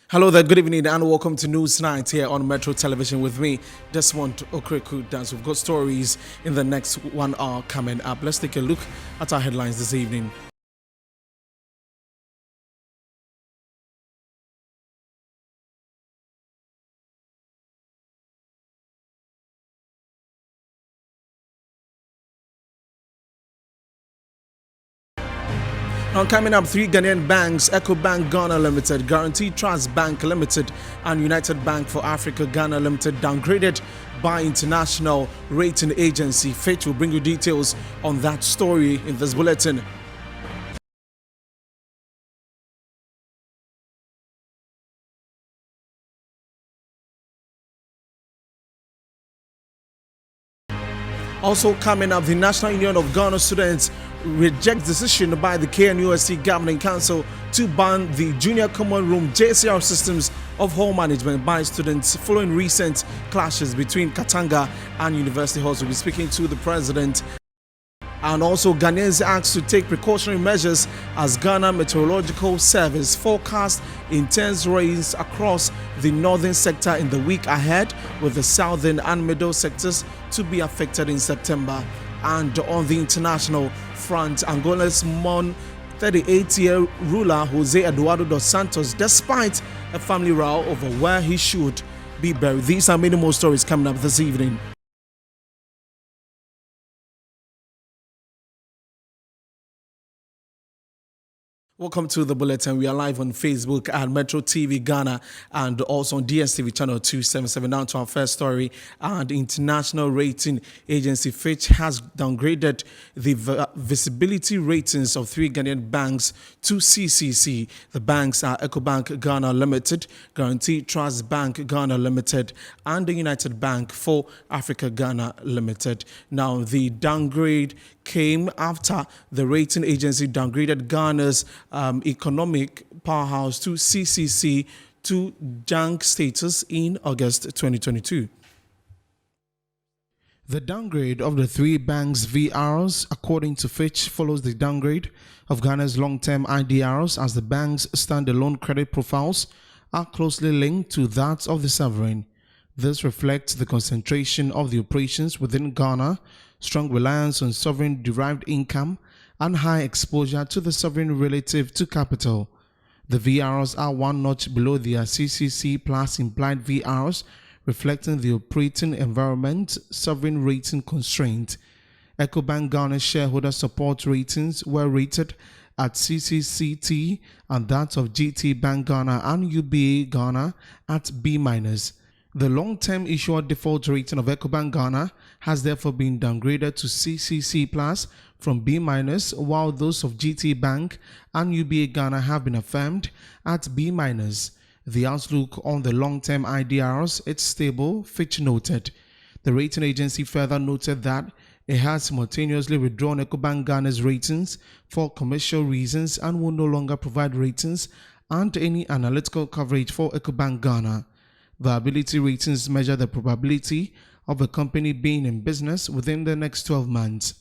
Hello there, good evening, and welcome to News Night here on Metro Television with me, Desmond Okreku Dance. We've got stories in the next 1 hour coming up. Let's take a look at our headlines this evening. Now coming up, three Ghanaian banks, EcoBank Ghana Limited, Guaranty Trust Bank Limited, and United Bank for Africa Ghana Limited downgraded by international rating agency Fitch. Will bring you details on that story in this bulletin. Also coming up, the National Union of Ghana Students rejects decision by the KNUST Governing Council to ban the Junior Common Room JCR systems of hall management by students following recent clashes between Katanga and University Halls. We'll be speaking to the president. And also, Ghanaians asked to take precautionary measures as Ghana Meteorological Service forecast intense rains across the northern sector in the week ahead, with the southern and middle sectors to be affected in September. And on the international front, Angola's 38-year ruler Jose Eduardo dos Santos, despite a family row over where he should be buried. These and many more stories coming up this evening. Welcome to the bulletin. We are live on Facebook at Metro TV Ghana and also on DSTV channel 277. Now to our first story. And international rating agency Fitch has downgraded the visibility ratings of three Ghanaian banks to CCC. The banks are EcoBank Ghana Limited, Guarantee Trust Bank Ghana Limited, and the United Bank for Africa Ghana Limited. Now the downgrade came after the rating agency downgraded Ghana's economic powerhouse to CCC to junk status in August 2022. The downgrade of the three banks' VRs, according to Fitch, follows the downgrade of Ghana's long-term IDRs as the bank's standalone credit profiles are closely linked to that of the sovereign. This reflects the concentration of the operations within Ghana, strong reliance on sovereign-derived income, and high exposure to the sovereign relative to capital. The VRs are one notch below their CCC plus implied VRs, reflecting the operating environment sovereign rating constraint. EcoBank Ghana's shareholder support ratings were rated at CCCT and that of GT Bank Ghana and UBA Ghana at B-. The long-term issuer default rating of EcoBank Ghana has therefore been downgraded to CCC Plus from B-, while those of GT Bank and UBA Ghana have been affirmed at B-. The outlook on the long-term IDRs is stable, Fitch noted. The rating agency further noted that it has simultaneously withdrawn EcoBank Ghana's ratings for commercial reasons and will no longer provide ratings and any analytical coverage for EcoBank Ghana. Viability ratings measure the probability of a company being in business within the next 12 months.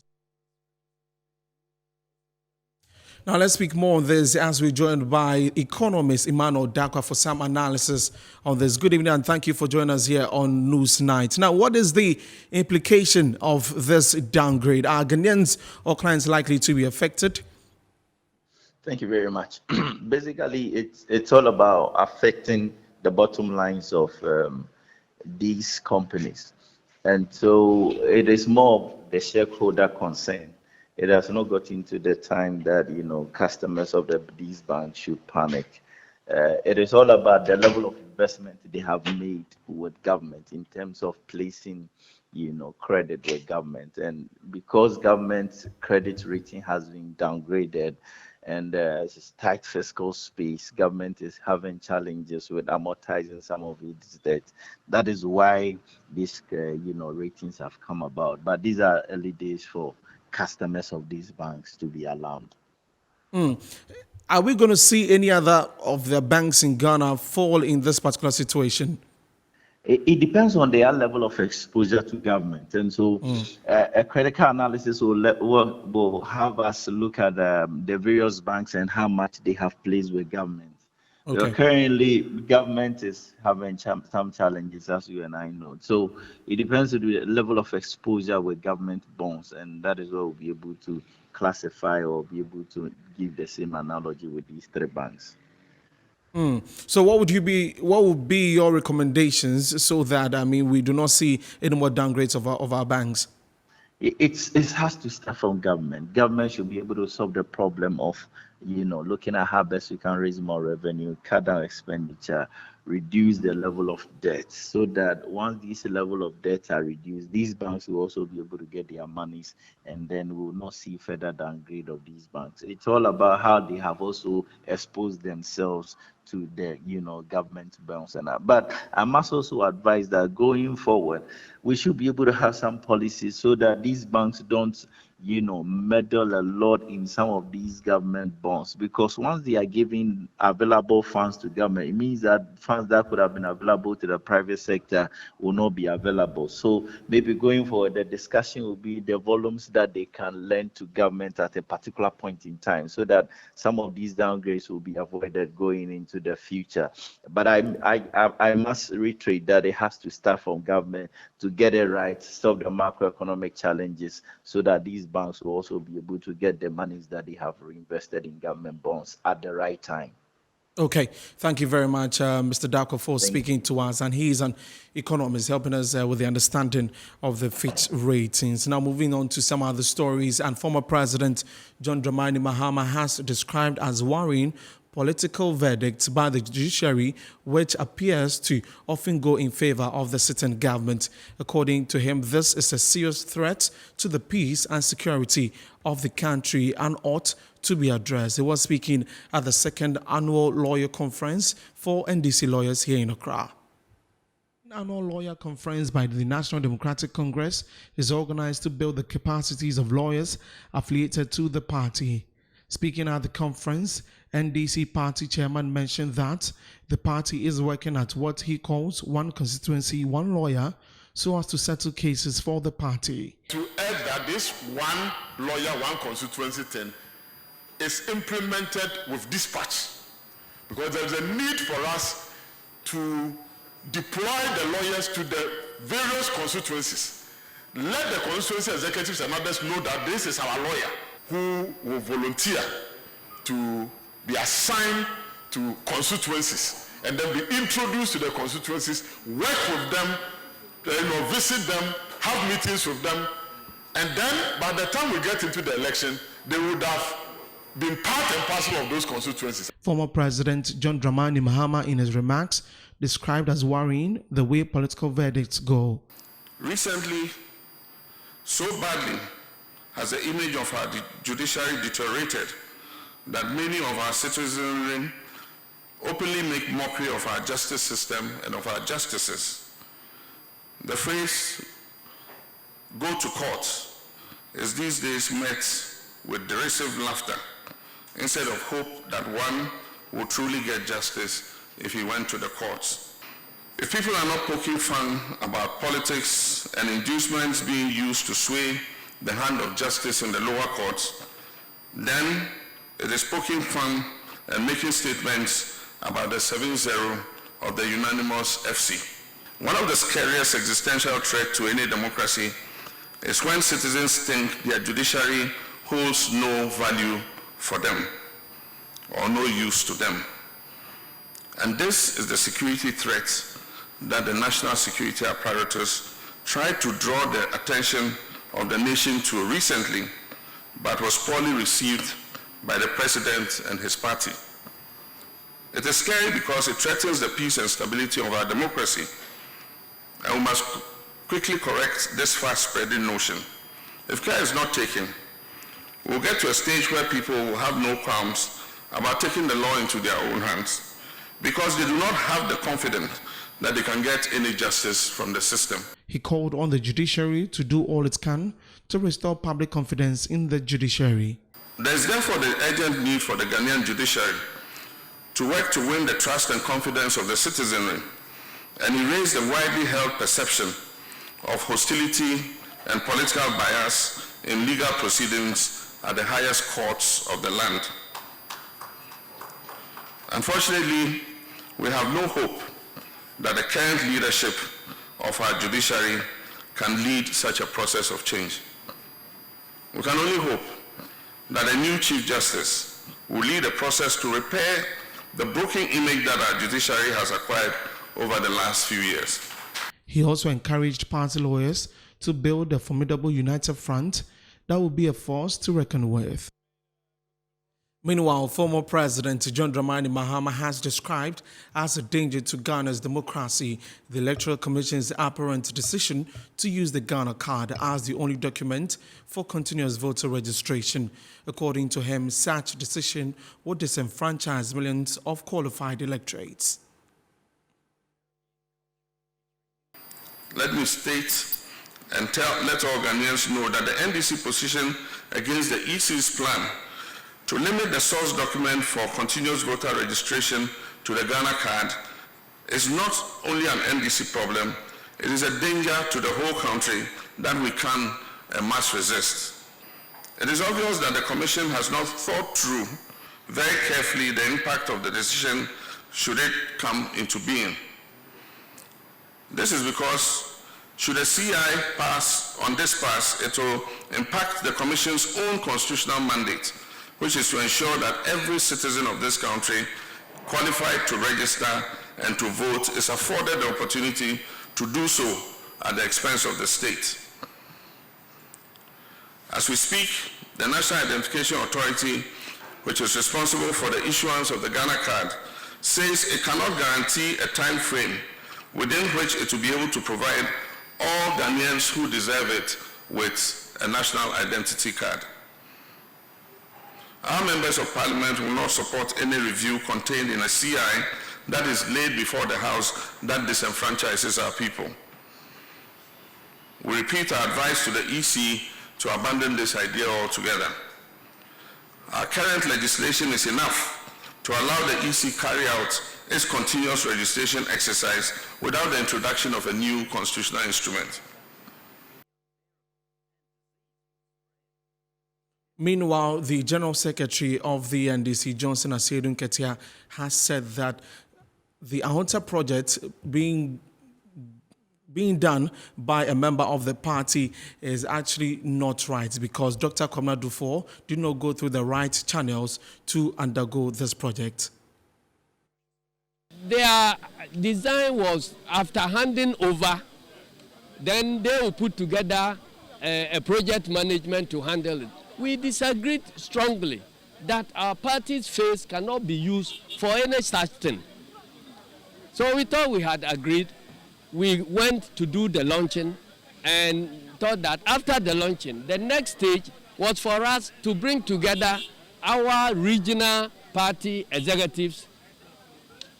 Now let's speak more on this as we're joined by economist Emmanuel Dakwa for some analysis on this. Good evening and thank you for joining us here on News Night. Now, what is the implication of this downgrade? Are Ghanaians or clients likely to be affected? Thank you very much. Basically, it's all about affecting the bottom lines of these companies. And so it is more of the shareholder concern. It has not got into the time that, customers of these banks should panic. It is all about the level of investment they have made with government in terms of placing, credit with government. And because government's credit rating has been downgraded, and it's tight fiscal space, government is having challenges with amortizing some of its debt. That is why these, ratings have come about. But these are early days for customers of these banks to be alarmed. Are we going to see any other of the banks in Ghana fall in this particular situation? It depends on their level of exposure to government. And so a critical analysis will have us look at the various banks and how much they have placed with government. So Okay. currently, government is having some challenges, as you and I know. So it depends on the level of exposure with government bonds, and that is what we'll be able to classify or be able to give the same analogy with these three banks. So what would be your recommendations so that, I mean, we do not see any more downgrades of our banks? It has to start from government. Government should be able to solve the problem of, looking at how best we can raise more revenue, cut down expenditure, reduce the level of debt, so that once these level of debt are reduced, these banks will also be able to get their monies, and then we will not see further downgrade of these banks. It's all about how they have also exposed themselves to the government bonds and that. But I must also advise that going forward, we should be able to have some policies so that these banks don't meddle a lot in some of these government bonds, because once they are giving available funds to government, it means that funds that could have been available to the private sector will not be available. So maybe going forward, the discussion will be the volumes that they can lend to government at a particular point in time, so that some of these downgrades will be avoided going into the future. But I must reiterate that it has to start from government to get it right, solve the macroeconomic challenges, so that these banks will also be able to get the monies that they have reinvested in government bonds at the right time. Okay, thank you very much, Mr. Darko, for Thank speaking to us. And he's an economist helping us with the understanding of the Fitch ratings. Now, moving on to some other stories. And former President John Dramani Mahama has described as worrying political verdicts by the judiciary, which appears to often go in favor of the sitting government. According to him, this is a serious threat to the peace and security of the country and ought to be addressed. He was speaking at the second annual lawyer conference for NDC lawyers here in Accra. An annual lawyer conference by the National Democratic Congress is organized to build the capacities of lawyers affiliated to the party. Speaking at the conference, NDC party chairman mentioned that the party is working at what he calls one constituency, one lawyer, so as to settle cases for the party. To urge that this one lawyer, one constituency thing is implemented with dispatch, because there is a need for us to deploy the lawyers to the various constituencies. Let the constituency executives and others know that this is our lawyer who will volunteer to be assigned to constituencies and then be introduced to the constituencies, work with them, visit them, have meetings with them, and then by the time we get into the election, they would have been part and parcel of those constituencies. Former President John Dramani Mahama, in his remarks, described as worrying the way political verdicts go. Recently, so badly has the image of our judiciary deteriorated that many of our citizenry openly make mockery of our justice system and of our justices. The phrase, "go to court," is these days met with derisive laughter, instead of hope that one will truly get justice if he went to the courts. If people are not poking fun about politics and inducements being used to sway the hand of justice in the lower courts, then it is poking fun and making statements about the 7-0 of the unanimous FC. One of the scariest existential threats to any democracy is when citizens think their judiciary holds no value for them or no use to them. And this is the security threat that the national security apparatus tried to draw the attention of the nation to recently, but was poorly received by the president and his party. It is scary because it threatens the peace and stability of our democracy, and we must quickly correct this fast-spreading notion. If care is not taken, we'll get to a stage where people will have no qualms about taking the law into their own hands, because they do not have the confidence that they can get any justice from the system. He called on the judiciary to do all it can to restore public confidence in the judiciary. There is therefore the urgent need for the Ghanaian judiciary to work to win the trust and confidence of the citizenry and erase the widely held perception of hostility and political bias in legal proceedings at the highest courts of the land. Unfortunately, we have no hope that the current leadership of our judiciary can lead such a process of change. We can only hope that a new Chief Justice will lead a process to repair the broken image that our judiciary has acquired over the last few years. He also encouraged party lawyers to build a formidable united front that will be a force to reckon with. Meanwhile, former President John Dramani Mahama has described as a danger to Ghana's democracy the Electoral Commission's apparent decision to use the Ghana card as the only document for continuous voter registration. According to him, such decision would disenfranchise millions of qualified electorates. Let me state and let all Ghanaians know that the NDC position against the EC's plan to limit the source document for continuous voter registration to the Ghana card is not only an NDC problem, it is a danger to the whole country that we can and must resist. It is obvious that the Commission has not thought through very carefully the impact of the decision should it come into being. This is because should the CI pass on this pass, it will impact the Commission's own constitutional mandate, which is to ensure that every citizen of this country qualified to register and to vote is afforded the opportunity to do so at the expense of the state. As we speak, the National Identification Authority, which is responsible for the issuance of the Ghana card, says it cannot guarantee a time frame within which it will be able to provide all Ghanaians who deserve it with a national identity card. Our members of parliament will not support any review contained in a CI that is laid before the House that disenfranchises our people. We repeat our advice to the EC to abandon this idea altogether. Our current legislation is enough to allow the EC carry out its continuous registration exercise without the introduction of a new constitutional instrument. Meanwhile, the General Secretary of the NDC, Johnson Asiedu Nketia, has said that the Ahunta project being done by a member of the party is actually not right because Dr. Kwabena Duffuor did not go through the right channels to undergo this project. Their design was after handing over, then they will put together a project management to handle it. We disagreed strongly that our party's face cannot be used for any such thing. So we thought we had agreed. We went to do the launching and thought that after the launching, the next stage was for us to bring together our regional party executives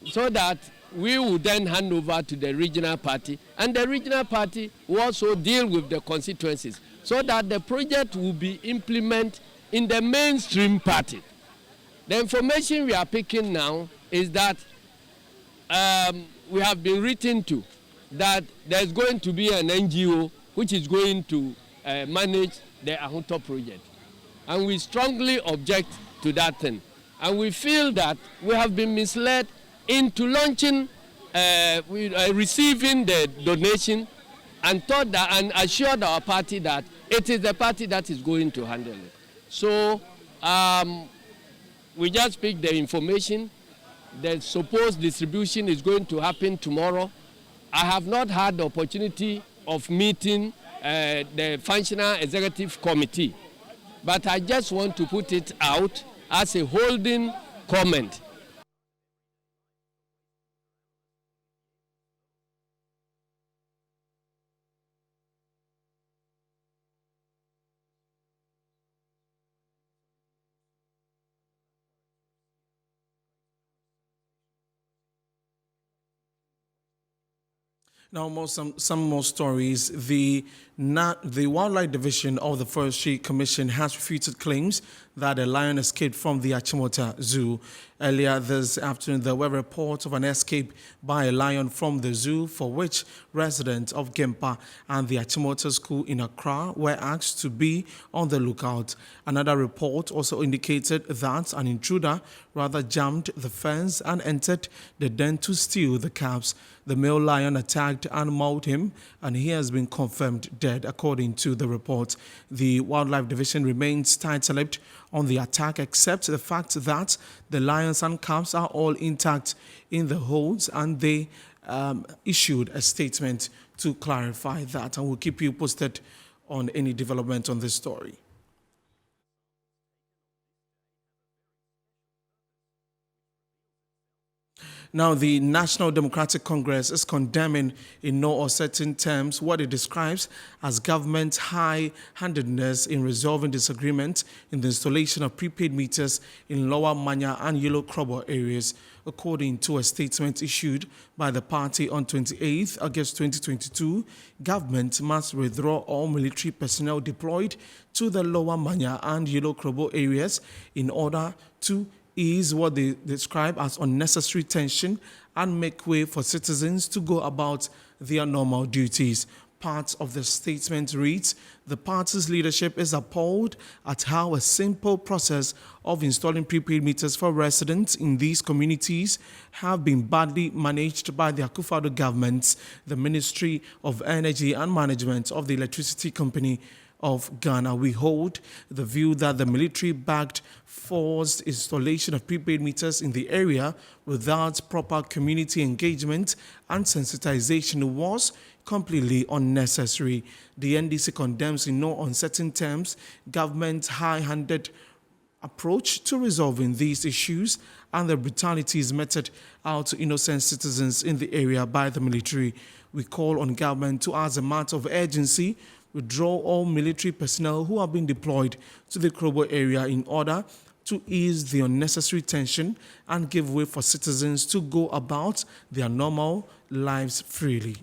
so that we would then hand over to the regional party, and the regional party will also deal with the constituencies so that the project will be implemented in the mainstream party. The information we are picking now is that we have been written to that there's going to be an NGO which is going to manage the Ahunta project. And we strongly object to that thing. And we feel that we have been misled into launching, receiving the donation and thought that, and assured our party that it is the party that is going to handle it. So we just picked the information. The supposed distribution is going to happen tomorrow. I have not had the opportunity of meeting the Functional Executive Committee, but I just want to put it out as a holding comment. Now, some more stories. The Wildlife Division of the Forestry Commission has refuted claims that a lion escaped from the Achimota Zoo. Earlier this afternoon, there were reports of an escape by a lion from the zoo, for which residents of Gempa and the Achimota School in Accra were asked to be on the lookout. Another report also indicated that an intruder rather jumped the fence and entered the den to steal the calves. The male lion attacked and mauled him, and he has been confirmed dead, according to the report. The Wildlife Division remains tight-lipped on the attack, except the fact that the lions and calves are all intact in the holds, and they issued a statement to clarify that. And we'll keep you posted on any development on this story. Now, the National Democratic Congress is condemning in no uncertain terms what it describes as government's high-handedness in resolving disagreement in the installation of prepaid meters in Lower Manya and Yellow Krobo areas. According to a statement issued by the party on 28 August 2022, government must withdraw all military personnel deployed to the Lower Manya and Yellow Krobo areas in order to ease what they describe as unnecessary tension and make way for citizens to go about their normal duties. Part of the statement reads, the party's leadership is appalled at how a simple process of installing prepaid meters for residents in these communities have been badly managed by the Akufo-Addo government. The Ministry of Energy and Management of the Electricity Company of Ghana, we hold the view that the military-backed forced installation of prepaid meters in the area without proper community engagement and sensitization was completely unnecessary. The NDC condemns in no uncertain terms government's high-handed approach to resolving these issues and the brutalities meted out to innocent citizens in the area by the military. We call on government to, as a matter of urgency, withdraw all military personnel who have been deployed to the Krobo area in order to ease the unnecessary tension and give way for citizens to go about their normal lives freely.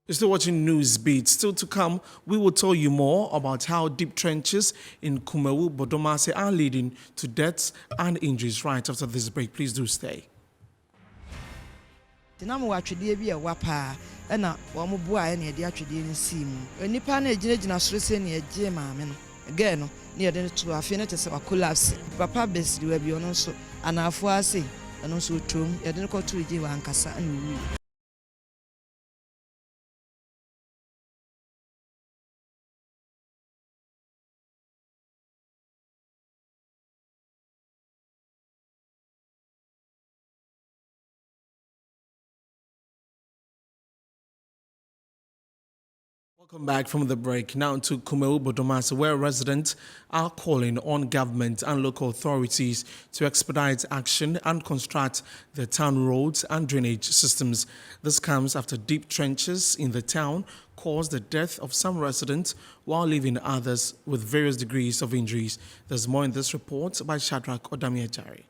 You're still watching Newsbeat. Still to come, we will tell you more about how deep trenches in Kumewu, Bodomase are leading to deaths and injuries right after this break. Please do stay. Dinamo atwede bi e wapa na wo mo bua na de atwede ni sim enipa na ejina soro se na eje maame no again no na de to afi na tese wa collapse papa besiri wa bi ono so anafo ase ono so tom de ko to eje wa ankasa na wi. Welcome back from the break. Now to Kumewu Bodomase, where residents are calling on government and local authorities to expedite action and construct the town roads and drainage systems. This comes after deep trenches in the town caused the death of some residents while leaving others with various degrees of injuries. There's more in this report by Shadrach Odamiajari.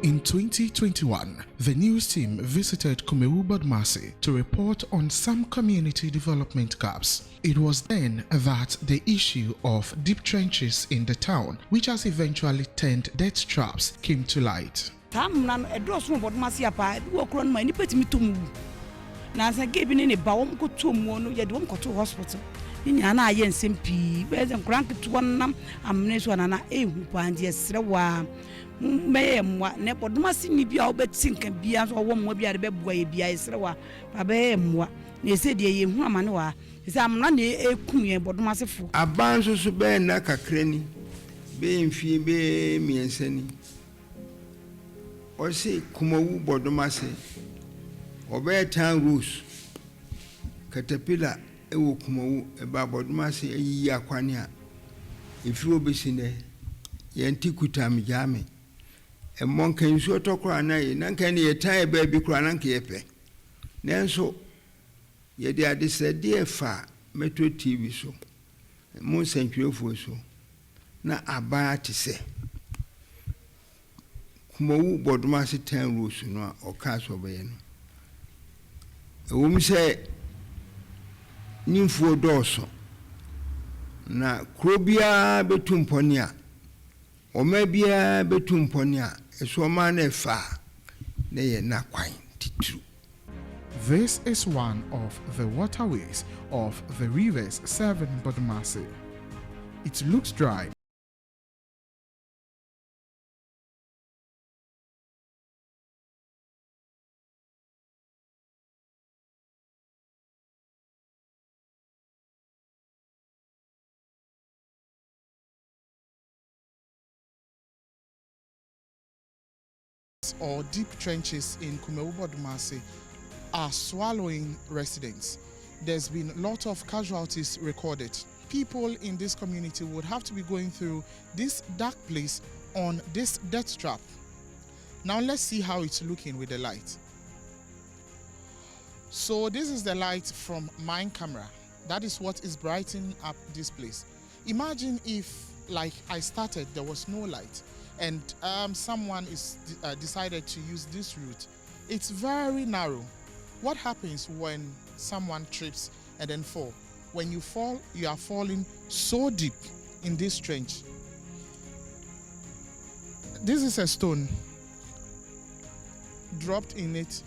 In 2021, the news team visited Kumewu Bodomase to report on some community development gaps. It was then that the issue of deep trenches in the town, which has eventually turned death traps, came to light. ne Bodomase ni bia obetinka bia so wo mo bia de bebua ye bia esrewa ba be mwa na se de ye hu amane wa se amna na ekum ye Bodomase fo aban so be na kakrani be mfie be miensani o se Kumewu Bodomase obe tan rules caterpillar e wo Kumewu e ba Bodomase ayi akwane a efi obesine ye ntikuta mjame e monka nsuo tokora na ye nanka ne ye tan e ba bi kora nanka ye pe nenso ye de adesede fa metro tv so mo nsɛntwerɛfoɔ so na aban ate sɛ Kumawu Bodumase 10 rules no a ɔka so ɔbɛyɛ no ɛwɔ mu sɛ nimfuo dɔɔso na kuro biara bɛtu mpɔne a ɔma biara bɛtu mpɔne a ɛso ɔma na ɛfa na yɛ na kwan titiri. This is one of the waterways of the rivers serving Bodumase. It looks dry. Or deep trenches in Kumewu Bodumase are swallowing residents. There's been a lot of casualties recorded. People in this community would have to be going through this dark place on this death trap. Now let's see how it's looking with the light. So this is the light from my camera. That is what is brightening up this place. Imagine if, like I started, there was no light and someone decided to use this route. It's very narrow. What happens when someone trips and then fall? When you fall, you are falling so deep in this trench. This is a stone dropped in it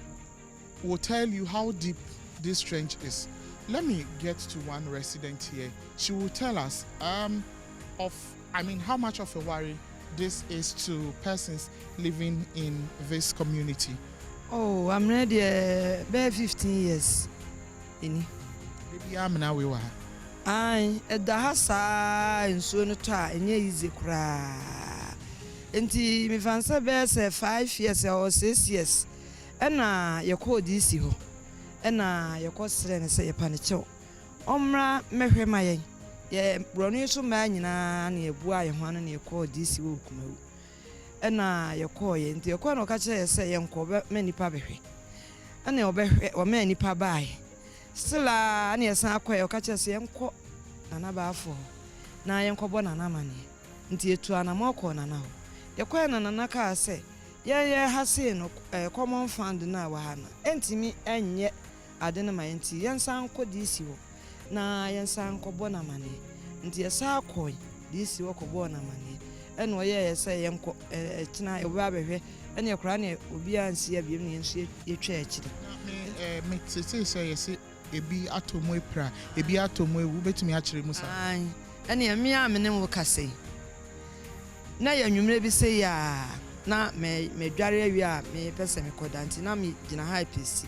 will tell you how deep this trench is. Let me get to one resident here. She will tell us how much of a worry this is to persons living in this community. Oh, I'm ready about 15 years. Baby, I'm now we were. Aye, at the hasa in Sonota, and easy cry. Enti me fancy best 5 years or 6 years. And you call this you. And you call Sren say a panicho. Omra mehemaye. Ye brony so man na near boy one and you call this you come. And you call ye into your corner catch say young cover many pabery. And you be or many pabai. Still near San Quail catch us young co Nanabafo. Na young cobona namani. Until to an amoko now. Your coin and anaka say, yeah, has seen a common fund now, Wahana. Enti me and yet I didn't mind tea, and sound could this you. Na yan san cobona money. Until a sour coin, this you cobona money. And why say young tina a rabbit, and your cranny will be and see a beauty and see your church. Me say, a be atomo pra, a be atomo, who bet me actually musa. Aye, and near me, I'm an emocase. Na ya nwumre bi say ya na me dware awia me pese me kodanti na me gina high PC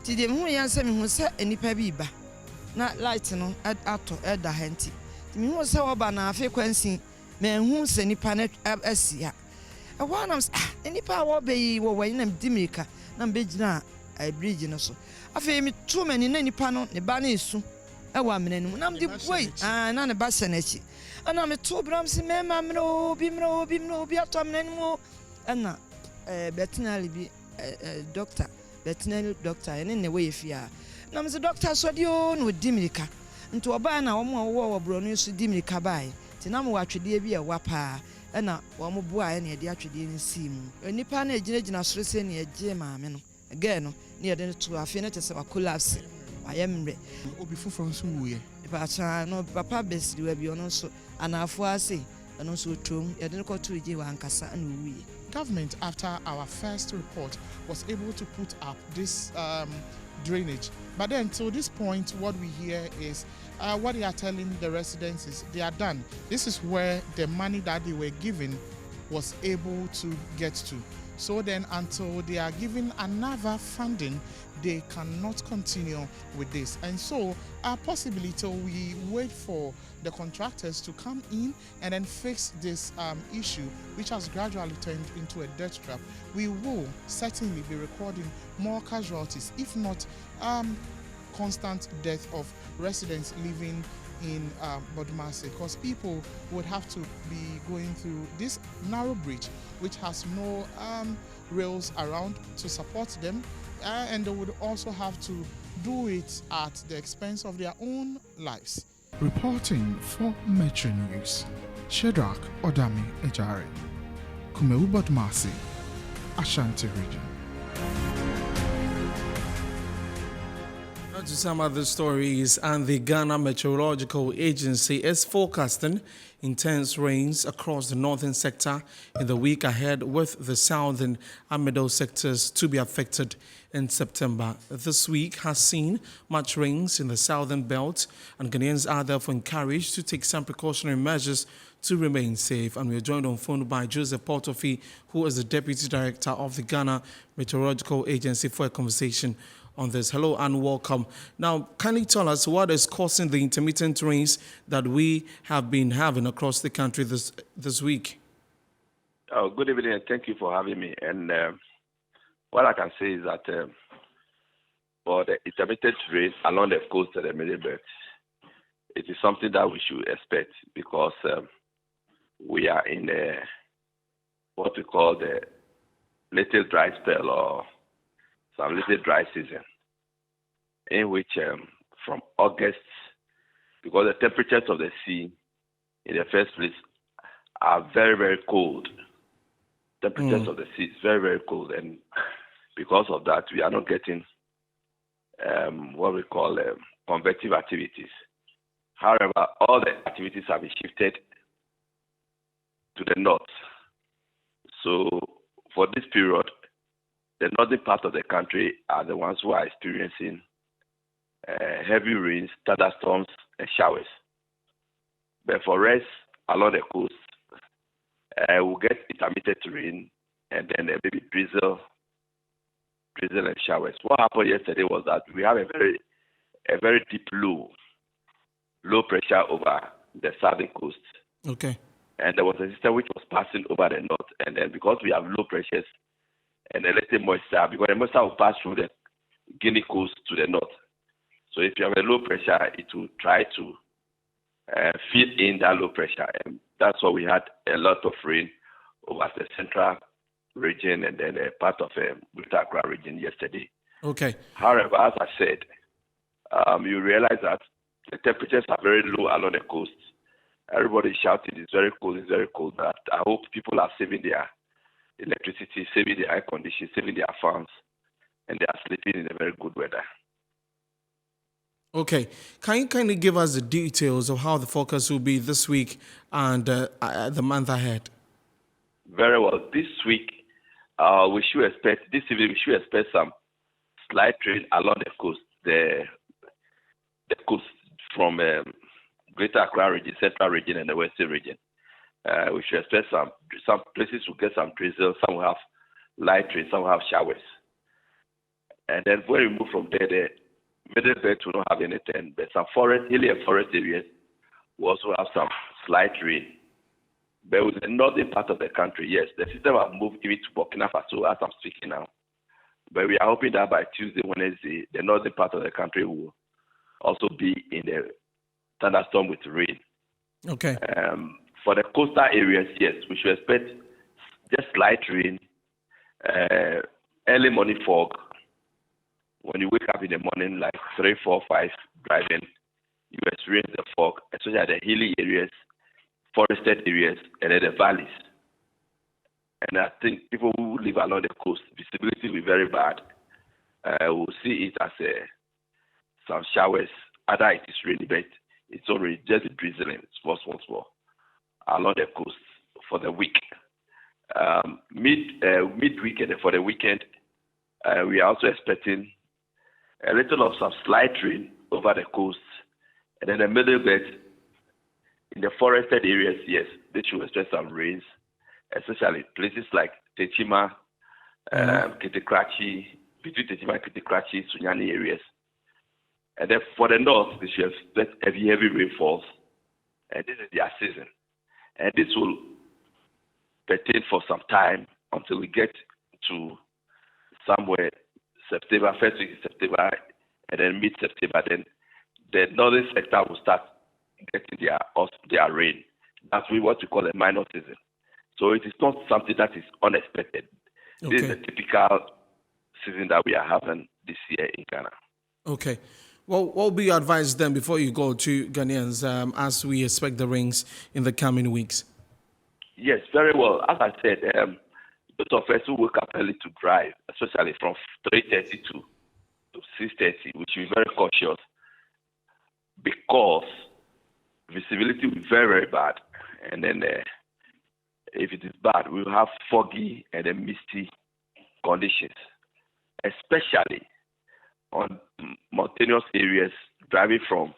ti de hu yan se me hu se enipa bi ba na light no ato eda hanti ti me hu se oba na afi kwansi me hu se nipa na asia e wa na enipa wo be yi wo wan na dimika na me gina bridge no so afi me tu mani na nipa no ne ba na esu e wa menanu na me di boy na ne ba se na chi ana me to bram si me mamro bi atom nanmu ana veterinary bi doctor veterinary doctor ene ne we fia na me doctor so de o no dimirika nto oba na wo mo wo bro no so dimirika bai ti na mo watwede bi e wa pa ana wo mo bo a ne de atwede ni sim enipa na ejina soro se ne eje maame no again no ne de to afi ne tese wa collapse ayemre obi fufo nso wuye Pacha no papa besri we bi ono so anafo ase ono so trom ye de ko to je wa ankasa na owie. Government, after our first report, was able to put up this drainage, but then to this point what we hear is what they are telling the residents is they are done. This is where the money that they were given was able to get to. So then until they are given another funding, they cannot continue with this. And so possibly till we wait for the contractors to come in and then fix this issue, which has gradually turned into a death trap, we will certainly be recording more casualties, if not constant death of residents living in Bodumase, because people would have to be going through this narrow bridge which has no rails around to support them, and they would also have to do it at the expense of their own lives. Reporting for Metro News, Shadrach Odami Ejari, Kumewu Bodmasi, Ashanti Region. Now to some other stories, and the Ghana Meteorological Agency is forecasting intense rains across the northern sector in the week ahead, with the southern and middle sectors to be affected in September. This week has seen much rains in the southern belt, and Ghanaians are therefore encouraged to take some precautionary measures to remain safe. And we are joined on phone by Joseph Portofi, who is the Deputy Director of the Ghana Meteorological Agency, for a conversation on this. Hello and welcome. Now, can you tell us what is causing the intermittent rains that we have been having across the country this week? Oh, good evening, and thank you for having me. And what I can say is that for the intermittent rain along the coast of the Middle Belt, it is something that we should expect, because we are in what we call the little dry spell, or some little dry season, in which from August, because the temperatures of the sea in the first place are very, very cold. Temperatures of the sea is very, very cold, and because of that, we are not getting what we call convective activities. However, all the activities have been shifted to the north. So for this period, the northern part of the country are the ones who are experiencing heavy rains, thunderstorms, and showers. But for us along the coast, we'll get intermittent rain, and then maybe drizzle and showers. What happened yesterday was that we have a very deep low pressure over the southern coast. Okay. And there was a system which was passing over the north, and then because we have low pressures and a little moisture, because the moisture will pass through the Guinea coast to the north. So if you have a low pressure, it will try to fill in that low pressure, and that's why we had a lot of rain over the central region and then a part of Greater Accra region yesterday. Okay. However, as I said, you realize that the temperatures are very low along the coast. Everybody is shouting, it's very cold, but I hope people are saving their electricity, saving their air conditioning, saving their fans, and they are sleeping in a very good weather. Okay. Can you kindly give us the details of how the forecast will be this week and the month ahead? Very well. This week, this evening, we should expect some slight rain along the coast, the coast from Greater Accra region, Central region, and the Western region. We should expect some places will get some drizzle, some will have light rain, some will have showers. And then when we move from there, the middle belt will not have anything, but some hilly and forest areas will also have some slight rain. But with the northern part of the country, yes, the system has moved even to Burkina Faso as I'm speaking now. But we are hoping that by Tuesday, Wednesday, the northern part of the country will also be in the thunderstorm with rain. Okay. For the coastal areas, yes, we should expect just light rain, early morning fog. When you wake up in the morning, like 3, 4, 5, driving, you experience the fog, especially at the hilly areas, forested areas, and then the valleys. And I think people who live along the coast, visibility will be very bad. We'll see it as some showers. Either it is rainy, but it's already just drizzling, small, along the coast for the week. Midweek and for the weekend, we are also expecting a little of some slight rain over the coast, and then a middle bit in the forested areas. Yes, they should expect some rains, especially places like Techima, Kitikrachi, between Techima and Kitikrachi, Sunyani areas. And then for the north, they should expect heavy rainfalls, and this is their season. And this will pertain for some time until we get to somewhere September, first week in September, and then mid-September. Then the northern sector will start getting their rain. That's what we call a minor season. So it is not something that is unexpected. Okay. This is the typical season that we are having this year in Ghana. Okay. Well, what will be your advice then before you go to Ghanaians as we expect the rains in the coming weeks? Yes, very well. As I said, those of us who wake up early to drive, especially from 3:30 to 6:30, we should be very cautious because visibility will be very, very bad. And then if it is bad, we will have foggy and then misty conditions, especially on mountainous areas driving from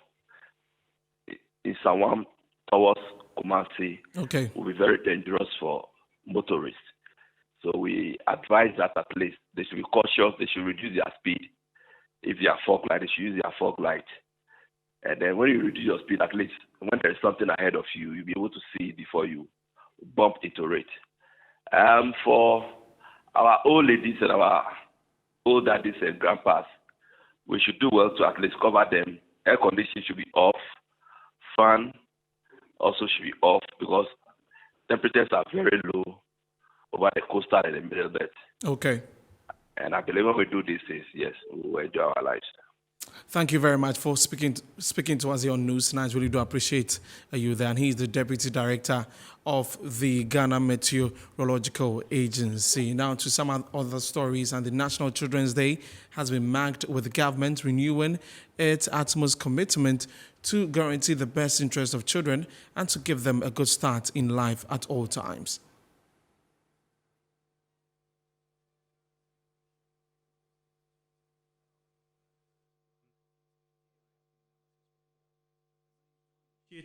Isawam towards Kumasi. Okay. Will be very dangerous for motorists. So we advise that at least they should be cautious, they should reduce their speed. If they are fog light, they should use their fog light. And then when you reduce your speed, at least when there's something ahead of you, you'll be able to see it before you bump into it. For our old ladies and our old daddies and grandpas, we should do well to at least cover them. Air conditioning should be off. Fan also should be off because temperatures are very low over the coastal and the middle belt. Okay. And I believe when we do these things, yes, we will enjoy our lives. Thank you very much for speaking to us here on News Tonight. Really do appreciate you there. And he's the Deputy Director of the Ghana Meteorological Agency. Now to some other stories. And the National Children's Day has been marked with the government renewing its utmost commitment to guarantee the best interest of children and to give them a good start in life at all times.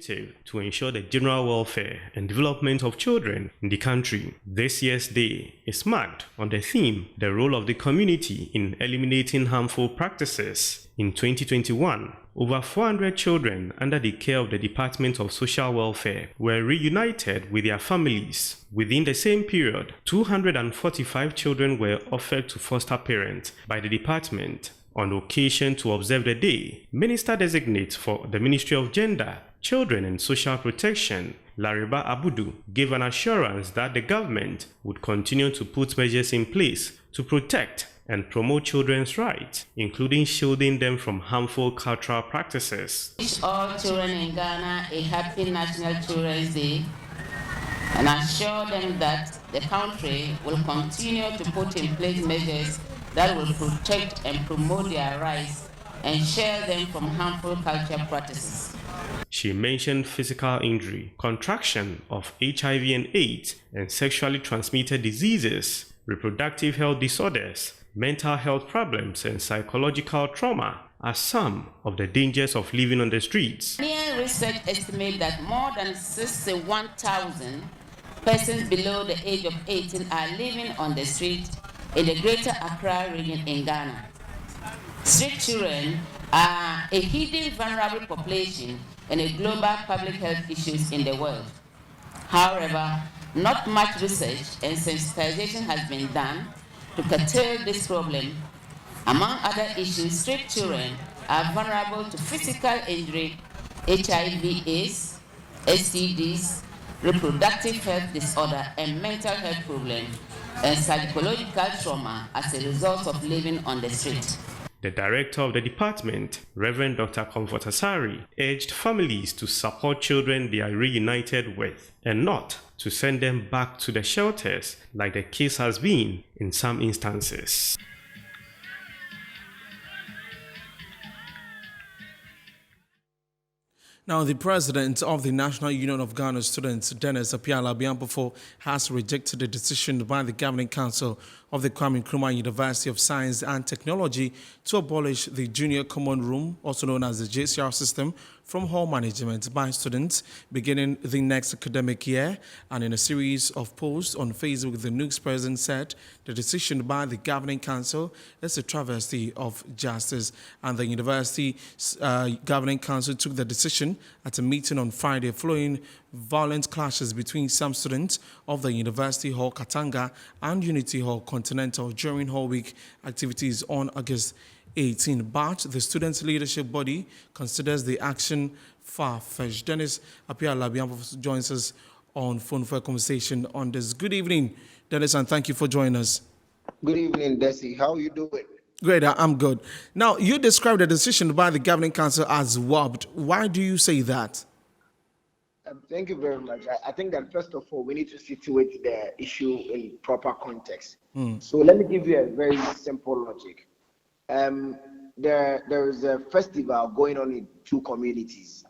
To ensure the general welfare and development of children in the country. This year's day is marked on the theme, the role of the community in eliminating harmful practices. In 2021, over 400 children under the care of the Department of Social Welfare were reunited with their families. Within the same period, 245 children were offered to foster parents by the department. On occasion to observe the day, Minister-designate for the Ministry of Gender, Children and Social Protection, Lariba Abudu, gave an assurance that the government would continue to put measures in place to protect and promote children's rights, including shielding them from harmful cultural practices. Wish all children in Ghana a happy National Children's Day and assure them that the country will continue to put in place measures that will protect and promote their rights and shield them from harmful cultural practices. She mentioned physical injury, contraction of HIV and AIDS, and sexually transmitted diseases, reproductive health disorders, mental health problems, and psychological trauma as some of the dangers of living on the streets. Ghanaian research estimates that more than 61,000 persons below the age of 18 are living on the street in the Greater Accra region in Ghana. Street children are a hidden vulnerable population and a global public health issues in the world. However, not much research and sensitization has been done to curtail this problem. Among other issues, street children are vulnerable to physical injury, HIV/AIDS, STDs, reproductive health disorder, and mental health problems, and psychological trauma as a result of living on the street. The director of the department, Reverend Dr. Comfort Asari, urged families to support children they are reunited with and not to send them back to the shelters like the case has been in some instances. Now, the president of the National Union of Ghana Students, Dennis Appiah-Labiampofo, has rejected the decision by the Governing Council of the Kwame Nkrumah University of Science and Technology to abolish the Junior Common Room, also known as the JCR system, from hall management by students beginning the next academic year. And in a series of posts on Facebook, the NUGS president said the decision by the Governing Council is a travesty of justice. And the university Governing Council took the decision at a meeting on Friday following violent clashes between some students of the University Hall Katanga and Unity Hall Continental during Hall Week activities on August 18. But the students' leadership body considers the action far-fetched. Dennis Appiah-Labiampofo joins us on phone for a conversation on this. Good evening, Dennis, and thank you for joining us. Good evening, Desi. How are you doing? Great, I'm good. Now, you described the decision by the governing council as warped. Why do you say that? Thank you very much. I think that first of all, we need to situate the issue in proper context. So let me give you a very simple logic. There is a festival going on in two communities,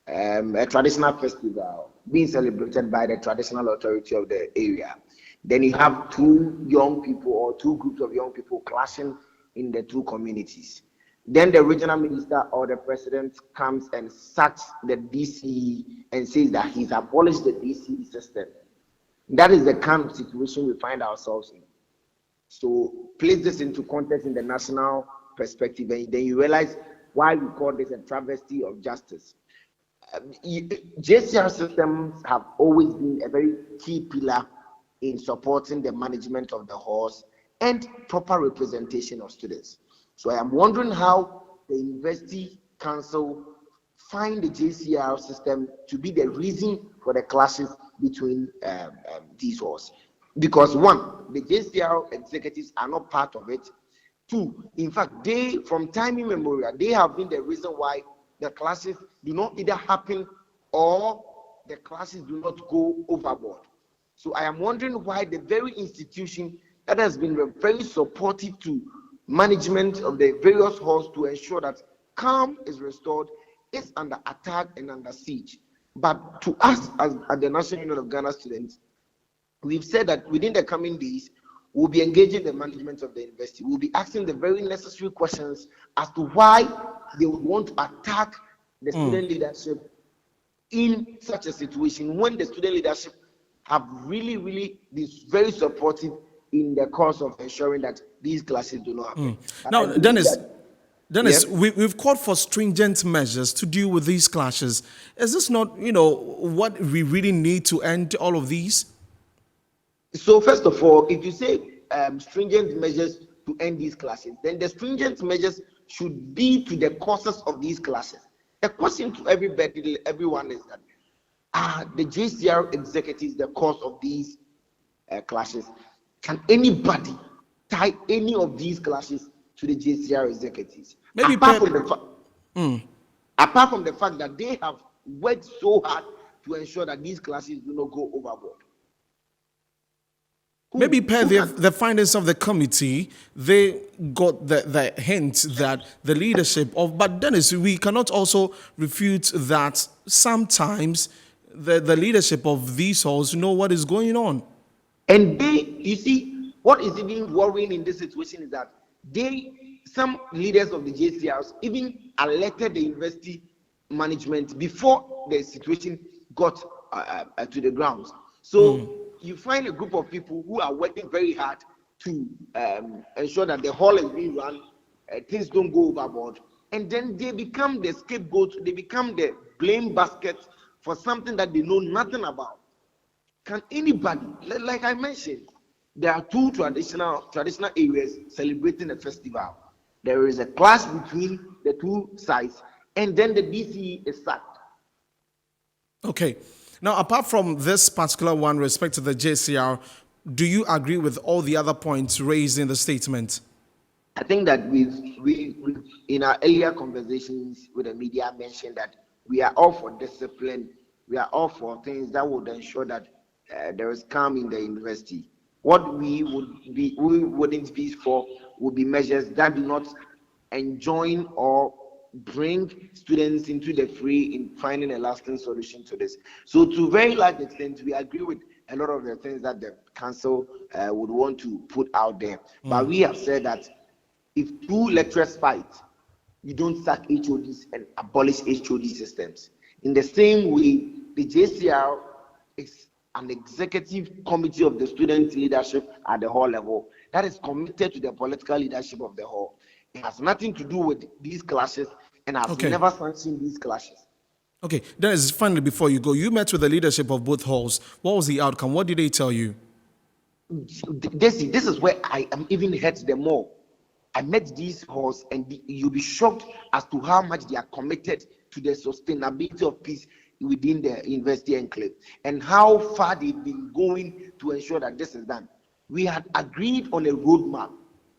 a traditional festival being celebrated by the traditional authority of the area. Then you have two young people or two groups of young people clashing in the two communities. Then the regional minister or the president comes and sacks the DCE and says that he's abolished the DCE system. That is the kind of situation we find ourselves in. So place this into context in the national perspective, and then you realize why we call this a travesty of justice. JCR systems have always been a very key pillar in supporting the management of the halls and proper representation of students. So I am wondering how the University Council find the JCR system to be the reason for the clashes between these halls. Because one, the JCR executives are not part of it. Two, in fact, they, from time immemorial, they have been the reason why the clashes do not either happen or the classes do not go overboard. So I am wondering why the very institution that has been very supportive to management of the various halls to ensure that calm is restored is under attack and under siege. But to us as the National Union of Ghana students, we've said that within the coming days, we'll be engaging the management of the university. We'll be asking the very necessary questions as to why they would want to attack the student leadership in such a situation when the student leadership have really been very supportive in the course of ensuring that these classes do not happen. Now, Dennis, we've called for stringent measures to deal with these clashes. Is this not, what we really need to end all of these? So first of all, if you say stringent measures to end these clashes, then the stringent measures should be to the causes of these clashes. The question to everyone is that, are the JCR executives the cause of these clashes? Can anybody tie any of these clashes to the JCR executives? Maybe apart from the fact that they have worked so hard to ensure that these classes do not go overboard. Maybe per the findings of the committee, they got the hint that the leadership of, but Dennis, we cannot also refute that sometimes the leadership of these halls know what is going on. And you see, what is even worrying in this situation is that some leaders of the JCRs even alerted the university management before the situation got to the grounds. So you find a group of people who are working very hard to ensure that the hall is being run, things don't go overboard, and then they become the scapegoat, they become the blame basket for something that they know nothing about. Can anybody, like I mentioned, there are two traditional areas celebrating a festival. There is a clash between the two sides, and then the DCE is sacked. Okay. Now, apart from this particular one, respect to the JCR, do you agree with all the other points raised in the statement? I think that we in our earlier conversations with the media mentioned that we are all for discipline. We are all for things that would ensure that there is calm in the university. What we wouldn't be for would be measures that do not enjoin or bring students into the fray in finding a lasting solution to this. So to a very large extent, we agree with a lot of the things that the council would want to put out there. But we have said that if two lecturers fight, you don't sack HODs and abolish HOD systems. In the same way, the JCR is an executive committee of the student leadership at the hall level that is committed to the political leadership of the hall. It has nothing to do with these clashes and has never sanctioned these clashes. Okay, Dennis, finally, before you go, you met with the leadership of both halls. What was the outcome? What did they tell you? This is where I am even hurt the more. I met these halls and you'll be shocked as to how much they are committed to the sustainability of peace within the university enclave and how far they've been going to ensure that this is done. We had agreed on a roadmap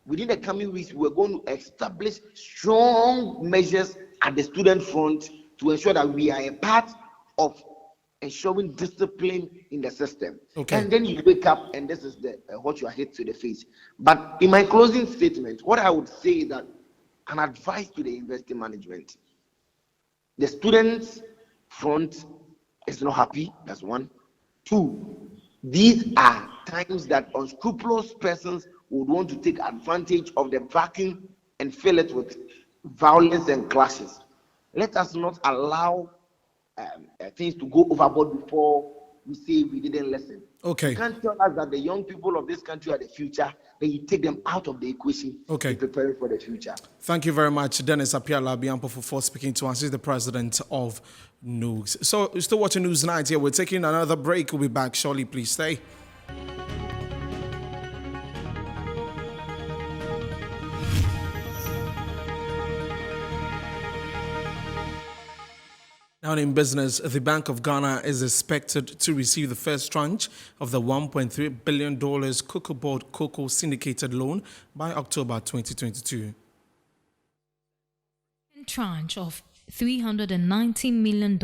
within the coming weeks, we're going to establish strong measures at the student front to ensure that we are a part of ensuring discipline in the system. Okay. And then you wake up and this is the what you are hit to the face. But in my closing statement, what I would say is that an advice to the university management: the students front is not happy. That's one. Two, these are times that unscrupulous persons would want to take advantage of the vacuum and fill it with violence and clashes. Let us not allow things to go overboard before we say we didn't listen. Okay. You can't tell us that the young people of this country are the future, then you take them out of the equation. Okay. To prepare for the future. Thank you very much, Dennis Apiala Biampo, for speaking to us. He's the president of NUGS. So, you're still watching News Night here. We're taking another break. We'll be back shortly. Please stay. Now in business, the Bank of Ghana is expected to receive the first tranche of the $1.3 billion Cocoa Board Cocoa syndicated loan by October 2022. Tranche of $390 million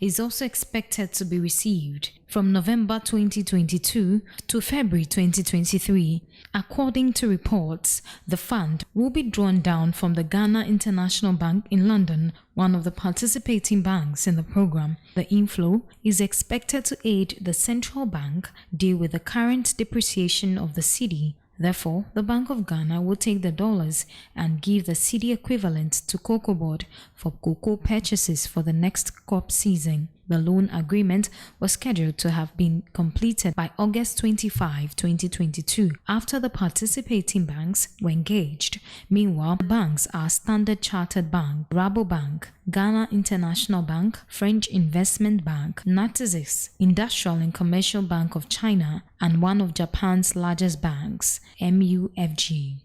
is also expected to be received from November 2022 to February 2023. According to reports, the fund will be drawn down from the Ghana International Bank in London, one of the participating banks in the program. The inflow is expected to aid the central bank deal with the current depreciation of the cedi. Therefore, the Bank of Ghana will take the dollars and give the cedi equivalent to Cocoa Board for cocoa purchases for the next crop season. The loan agreement was scheduled to have been completed by August 25, 2022, after the participating banks were engaged. Meanwhile, the banks are Standard Chartered Bank, Rabobank, Ghana International Bank, French Investment Bank, Natixis, Industrial and Commercial Bank of China, and one of Japan's largest banks, MUFG.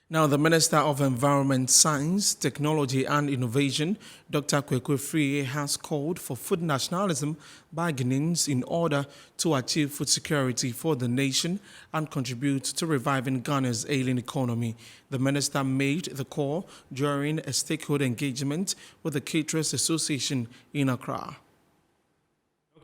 Now, the Minister of Environment, Science, Technology and Innovation, Dr. Kwekwe Friye, has called for food nationalism by Ghanaians in order to achieve food security for the nation and contribute to reviving Ghana's ailing economy. The minister made the call during a stakeholder engagement with the Caterers Association in Accra.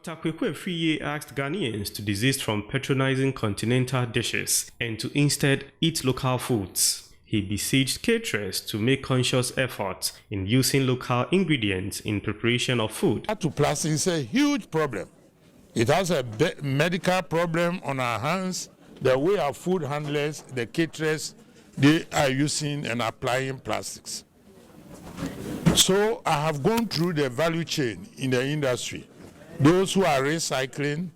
Dr. Kwekwe Friye asked Ghanaians to desist from patronizing continental dishes and to instead eat local foods. He besieged caterers to make conscious efforts in using local ingredients in preparation of food. To plastic is a huge problem. It has a medical problem on our hands. The way our food handlers, the caterers, they are using and applying plastics. So I have gone through the value chain in the industry. Those who are recycling,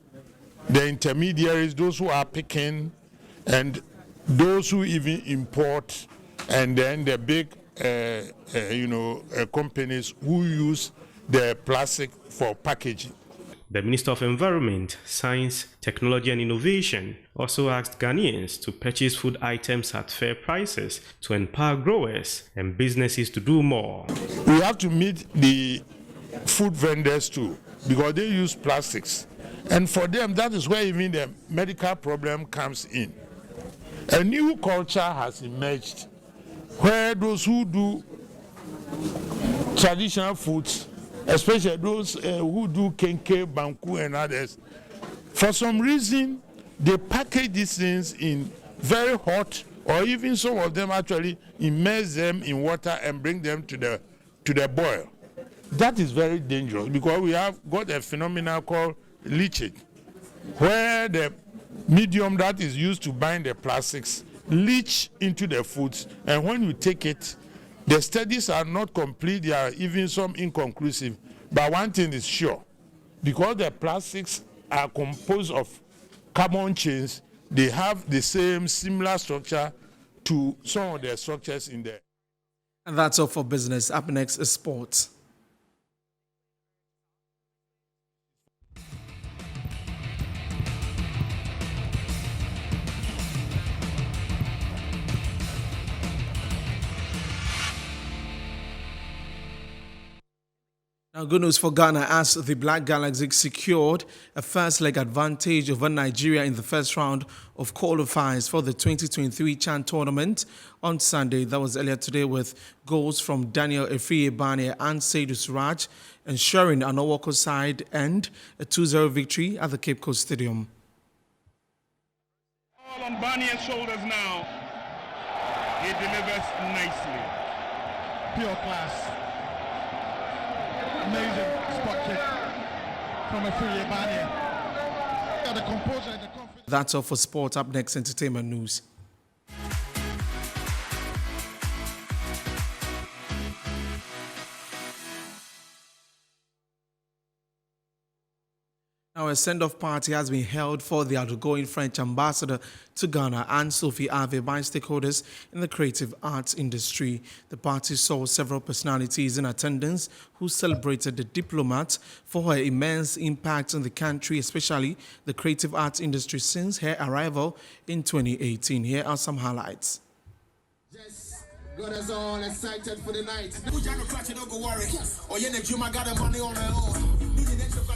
the intermediaries, those who are picking, and those who even import, and then the big companies who use the plastic for packaging. The Minister of Environment, Science, Technology and Innovation also asked Ghanaians to purchase food items at fair prices to empower growers and businesses to do more. We have to meet the food vendors too, because they use plastics. And for them, that is where even the medical problem comes in. A new culture has emerged where those who do traditional foods, especially those who do kenke, banku and others, for some reason they package these things in very hot, or even some of them actually immerse them in water and bring them to the boil. That is very dangerous because we have got a phenomenon called leaching, where the medium that is used to bind the plastics leach into the foods, and when you take it, the studies are not complete, there are even some inconclusive, but one thing is sure, because the plastics are composed of carbon chains, they have the same similar structure to some of the structures in there. And that's all for business. Up next is sports. Now, good news for Ghana as the Black Galaxy secured a first leg advantage over Nigeria in the first round of qualifiers for the 2023 CHAN tournament on Sunday. That was earlier today with goals from Daniel Efriye-Bane and Seydou Suraj, ensuring an Awoko side and a 2-0 victory at the Cape Coast Stadium. All on Bane's shoulders now. He delivers nicely. Pure class. Amazing spot kick from Efriye-Bane. The composure and the confidence. That's all for sport. Up next, entertainment news. Now, a send-off party has been held for the outgoing French ambassador to Ghana, Anne-Sophie Ave, by stakeholders in the creative arts industry. The party saw several personalities in attendance who celebrated the diplomat for her immense impact on the country, especially the creative arts industry since her arrival in 2018. Here are some highlights. Got us all excited for the night. Don't go worry. Oh, yeah, the I got the money on her own.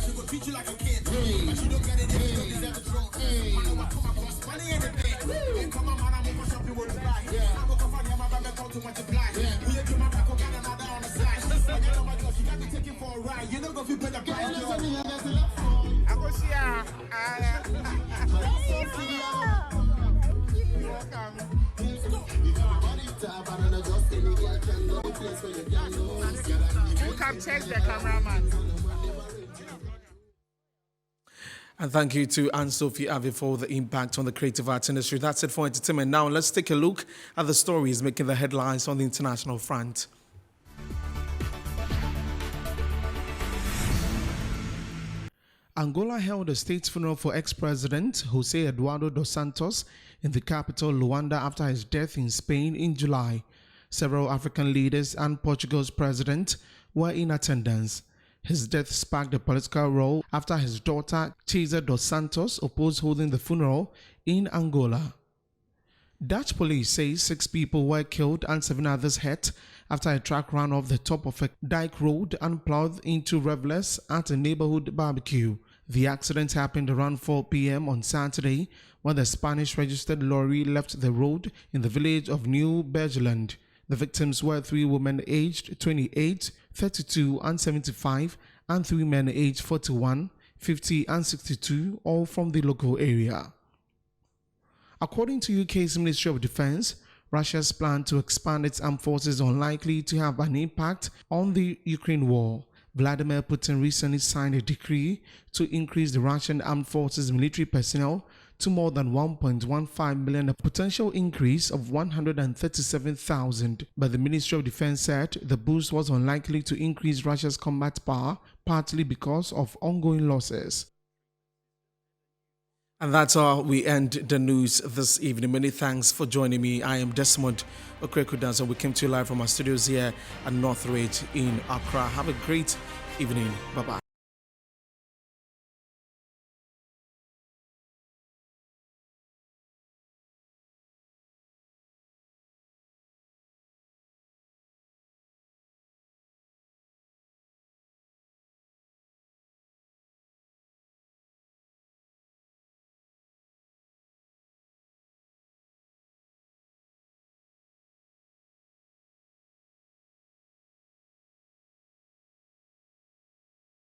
She go treat you like a kid. But she don't get it, you don't deserve the throne. I come across money in the bank. Come on, man, I'm gonna shop you with the buy. I'm gonna find my baby call to multiply. We ain't my back, got another on the side. Oh my God, she got me taking for a ride. You know, go feel better price. I go see her. Who captures the cameraman? And thank you to Anne-Sophie Ave for the impact on the creative arts industry. That's it for entertainment. Now let's take a look at the stories making the headlines on the international front. Angola held a state funeral for ex-president José Eduardo dos Santos in the capital Luanda after his death in Spain in July. Several African leaders and Portugal's president were in attendance. His death sparked a political row after his daughter Chiza dos Santos opposed holding the funeral in Angola. Dutch police say 6 people were killed and 7 others hurt after a truck ran off the top of a dike road and plowed into revelers at a neighborhood barbecue. The accident happened around 4 p.m. on Saturday when the Spanish-registered lorry left the road in the village of New Bergeland. The victims were 3 women aged 28, 32 and 75 and 3 men aged 41, 50 and 62, all from the local area. According to UK's Ministry of Defense, Russia's plan to expand its armed forces is unlikely to have an impact on the Ukraine war. Vladimir Putin recently signed a decree to increase the Russian armed forces military personnel to more than 1.15 million, a potential increase of 137,000. But the Ministry of Defense said the boost was unlikely to increase Russia's combat power, partly because of ongoing losses. And that's how we end the news this evening. Many thanks for joining me. I am Desmond Okrekudanso. We came to you live from our studios here at Northridge in Accra. Have a great evening. Bye-bye.